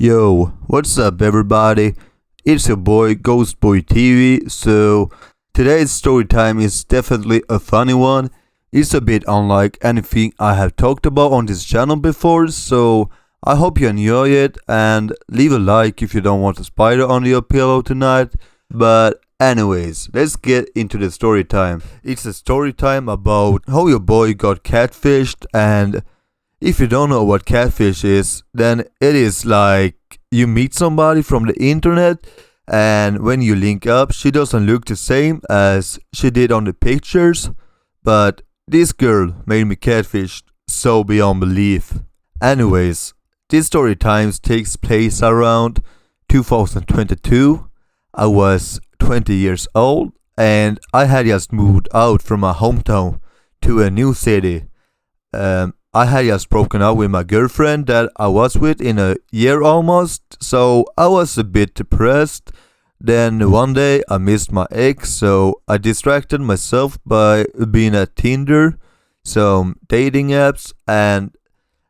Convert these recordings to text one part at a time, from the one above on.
Yo, what's up everybody? It's your boy Ghostboy TV. So today's story time is definitely a funny one. It's a bit unlike anything I have talked about on this channel before, so I hope you enjoy it and leave a like if you don't want a spider under your pillow tonight. But anyways, let's get into the story time. It's a story time about how your boy got catfished, and if you don't know what catfish is, then it is like you meet somebody from the internet, and when you link up, she doesn't look the same as she did on the pictures. But this girl made me catfished so beyond belief. Anyways, this story times takes place around 2022. I was 20 years old and I had just moved out from my hometown to a new city. I had just broken up with my girlfriend that I was with in a year almost, so I was a bit depressed. Then one day I missed my ex, so I distracted myself by being at Tinder, some dating apps, and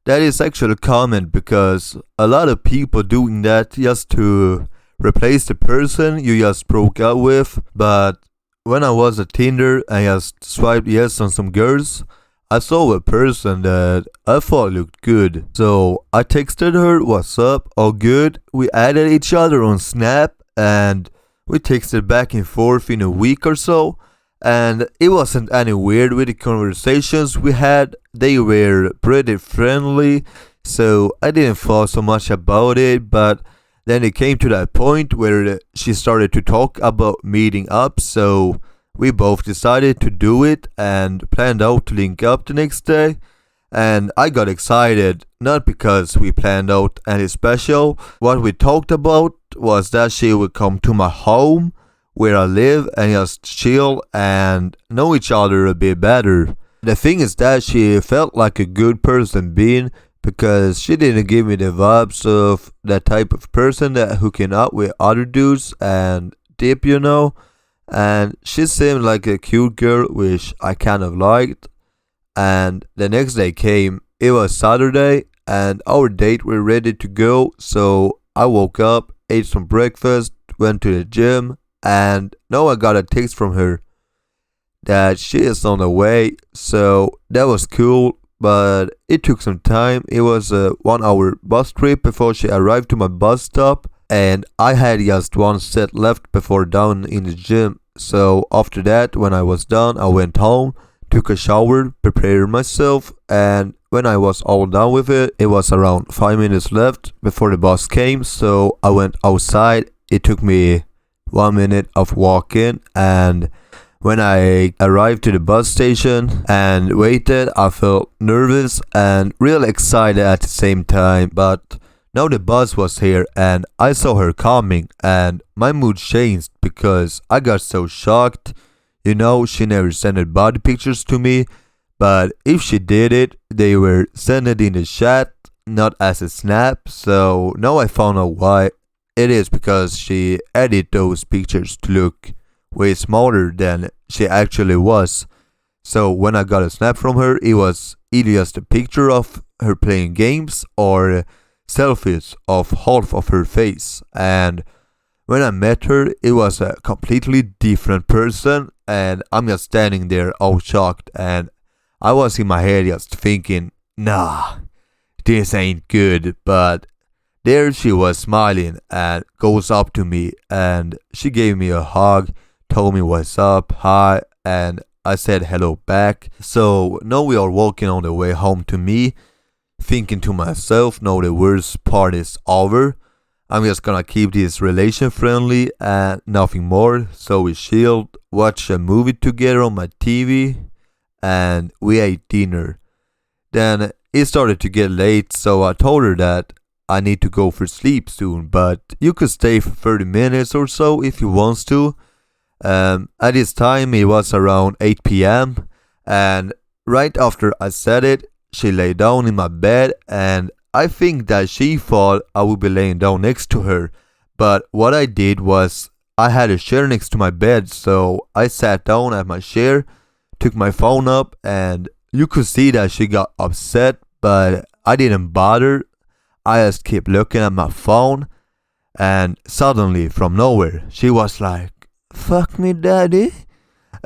that is actually common because a lot of people doing that just to replace the person you just broke up with. But when I was at Tinder and just swiped yes on some girls, I saw a person that I thought looked good. So I texted her, "What's up? All good?" We added each other on Snap and we texted back and forth in a week or so. And it wasn't any weird with the conversations we had. They were pretty friendly, so I didn't thought so much about it. But then it came to that point where she started to talk about meeting up, so we both decided to do it and planned out to link up the next day. And I got excited, not because we planned out any special. What we talked about was that she would come to my home where I live and just chill and know each other a bit better. The thing is that she felt like a good person being, because she didn't give me the vibes of that type of person that hooking up with other dudes and dip. And she seemed like a cute girl, which I kind of liked. And the next day came. It was Saturday and our date were ready to go. So I woke up, ate some breakfast, went to the gym, and now I got a text from her that she is on the way. So that was cool, but it took some time. It was a 1 hour bus trip before she arrived to my bus stop, and I had just one set left before down in the gym. So after that, when I was done, I went home, took a shower, prepared myself, and when I was all done with it, it was around 5 minutes left before the bus came. So I went outside. It took me 1 minute of walking, and when I arrived to the bus station and waited, I felt nervous and real excited at the same time. But now the bus was here and I saw her coming, and my mood changed because I got so shocked. She never sent body pictures to me, but if she did it, they were sent it in the chat, not as a snap. So now I found out why. It is because she edited those pictures to look way smaller than she actually was. So when I got a snap from her, it was either just a picture of her playing games or selfies of half of her face. And when I met her, it was a completely different person, and I'm just standing there all shocked, and I was in my head just thinking, nah, this ain't good. But there she was smiling and goes up to me and she gave me a hug, told me what's up, hi, and I said hello back. So now we are walking on the way home to me, thinking to myself, no, the worst part is over. I'm just gonna keep this relation friendly and nothing more. So we chilled, watched a movie together on my TV, and we ate dinner. Then it started to get late, so I told her that I need to go for sleep soon, but you could stay for 30 minutes or so if you want to. At this time it was around 8 p.m. and right after I said it, she lay down in my bed, and I think that she thought I would be laying down next to her. But what I did was I had a chair next to my bed, so I sat down at my chair, took my phone up, and you could see that she got upset, but I didn't bother. I just kept looking at my phone, and suddenly from nowhere she was like, "Fuck me, daddy,"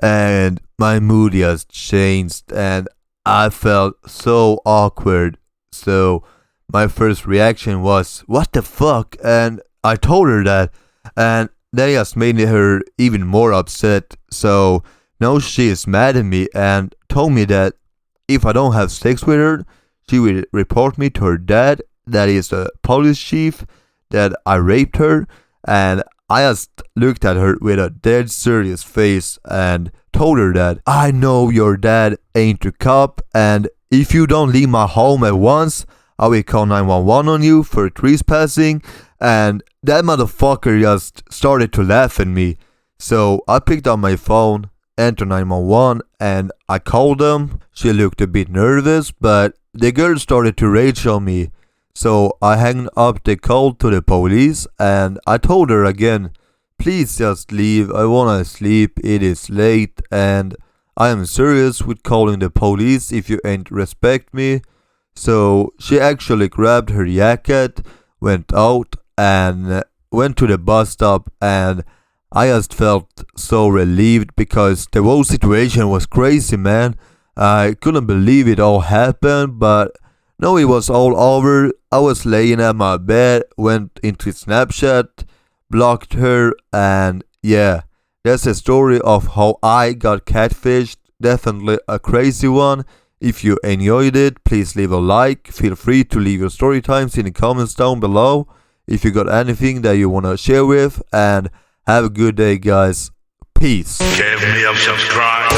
and my mood just changed, and I felt so awkward. So my first reaction was, "What the fuck?" And I told her that, and that just made her even more upset. So now she is mad at me and told me that if I don't have sex with her, she will report me to her dad, that is a police chief, that I raped her. And I just looked at her with a dead serious face and told her that I know your dad ain't a cop, and if you don't leave my home at once, I will call 911 on you for trespassing. And that motherfucker just started to laugh at me. So I picked up my phone, entered 911, and I called them. She looked a bit nervous, but the girl started to rage on me. So I hung up the call to the police, and I told her again, "Please just leave, I wanna sleep, it is late, and I am serious with calling the police if you ain't respect me." So she actually grabbed her jacket, went out, and went to the bus stop, and I just felt so relieved because the whole situation was crazy, man. I couldn't believe it all happened, but no, it was all over. I was laying at my bed, went into Snapchat, blocked her, and yeah, that's a story of how I got catfished. Definitely a crazy one. If you enjoyed it, please leave a like. Feel free to leave your story times in the comments down below if you got anything that you want to share with, and have a good day, guys. Peace. Give me a subscribe.